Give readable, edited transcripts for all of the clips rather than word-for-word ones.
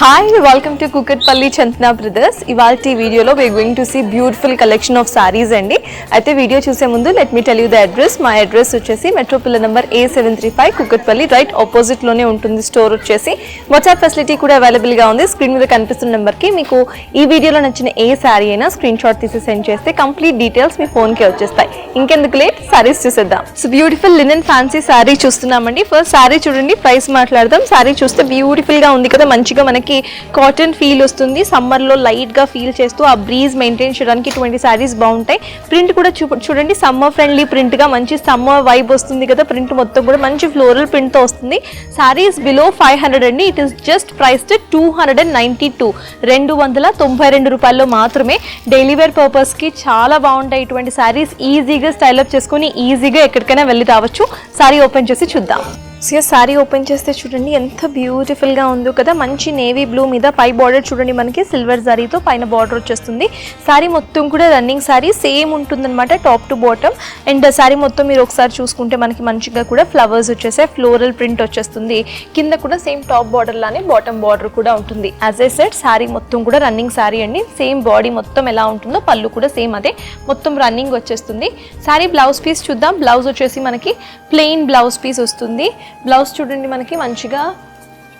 Hi, welcome to Kukatpalli Chantana Brothers. ఇవాల్టి వీడియోలో we are going to see beautiful collection of sarees అండి. అయితే video చూసే ముందు let me tell you the address. మా address వచ్చేసి metro pillar number A735 Kukatpally right opposite లోనే ఉంటుంది స్టోర్ వచ్చేసి. వాట్సాప్ ఫెసిలిటీ కూడా అవైలబుల్ గా ఉంది. స్క్రీన్ మీద కనిపిస్తున్న నెంబర్ కి మీకు ఈ వీడియోలో నచ్చిన ఏ సారీ అయినా స్క్రీన్ షాట్ తీసి సెండ్ చేస్తే కంప్లీట్ డీటెయిల్స్ మీ ఫోన్ కి వచ్చేస్తాయి. ఇంకెందుకు లేట్ సారీస్ చూసేద్దాం. So beautiful linen fancy sorry చూస్తున్నామండి. ఫస్ట్ సారీ చూడండి, ప్రైస్ మాట్లాడదాం. సారీ చూస్తే బ్యూటిఫుల్ గా ఉంది కదా, మంచిగా మనకి కాటన్ ఫీల్ వస్తుంది. సమ్మర్ లో లైట్ గా ఫీల్ చేస్తూ ఆ బ్రీజ్ మెయింటైన్ చేయడానికి ఇటువంటి సారీస్ బాగుంటాయి. ప్రింట్ కూడా చూడండి, సమ్మర్ ఫ్రెండ్లీ ప్రింట్ గా మంచి సమ్మర్ వైబ్ వస్తుంది కదా. ప్రింట్ మొత్తం కూడా మంచి ఫ్లోరల్ ప్రింట్ తో వస్తుంది. సారీస్ బిలో 500 అండి. ఇట్ ఈస్ జస్ట్ ప్రైస్డ్ 292 292 రూపాయల్లో మాత్రమే. డైలీ వేర్ పర్పస్ కి చాలా బాగుంటాయి ఇటువంటి సారీస్. ఈజీగా స్టైల్ అప్ చేసుకుని ఈజీగా ఎక్కడికైనా వెళ్ళి రావచ్చు. సారీ ఓపెన్ చేసి చూద్దాం. సో సారీ ఓపెన్ చేస్తే చూడండి ఎంత బ్యూటిఫుల్ గా ఉందో కదా. మంచి నేవీ బ్లూ మీద పై బార్డర్ చూడండి, మనకి సిల్వర్ జరీతో పైన బార్డర్ వచ్చేస్తుంది. సారీ మొత్తం కూడా రన్నింగ్ సారీ సేమ్ ఉంటుందన్నమాట top to bottom. And sorry మొత్తం మీరు ఒకసారి చూసుకుంటే మనకి మంచిగా కూడా ఫ్లవర్స్ వచ్చేసాయి, ఫ్లోరల్ ప్రింట్ వచ్చేస్తుంది. కింద కూడా సేమ్ టాప్ బార్డర్ లానే బాటమ్ బార్డర్ కూడా ఉంటుంది. యాజ్ ఏ సెట్ సారీ మొత్తం కూడా రన్నింగ్ సారీ అండి. సేమ్ బాడీ మొత్తం ఎలా ఉంటుందో పళ్ళు కూడా సేమ్ అదే మొత్తం రన్నింగ్ వచ్చేస్తుంది. సారీ బ్లౌజ్ పీస్ చూద్దాం. బ్లౌజ్ వచ్చేసి మనకి ప్లెయిన్ బ్లౌజ్ పీస్ వస్తుంది. బ్లౌజ్ చూడండి, మనకి మంచిగా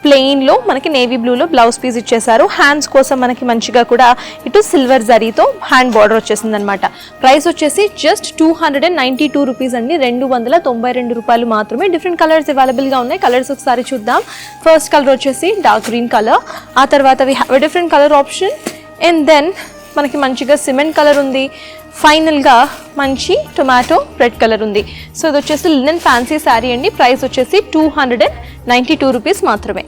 ప్లెయిన్లో మనకి నేవీ బ్లూలో బ్లౌజ్ పీస్ ఇచ్చేసారు. హ్యాండ్స్ కోసం మనకి మంచిగా కూడా ఇటు సిల్వర్ జరీతో హ్యాండ్ బార్డర్ వచ్చేసింది అనమాట. ప్రైస్ వచ్చేసి జస్ట్ 292 రూపీస్ అండి. 292 రూపాయలు మాత్రమే. డిఫరెంట్ కలర్స్ అవైలబుల్గా ఉన్నాయి. కలర్స్ ఒకసారి చూద్దాం. ఫస్ట్ కలర్ వచ్చేసి డార్క్ గ్రీన్ కలర్, ఆ తర్వాత we have a different colour option. And then మనకి మంచిగా సిమెంట్ కలర్ ఉంది. ఫైనల్గా మంచి టొమాటో రెడ్ కలర్ ఉంది. సో ఇది వచ్చేసి లినెన్ ఫ్యాన్సీ శారీ అండి. ప్రైస్ వచ్చేసి 292 రూపీస్ మాత్రమే.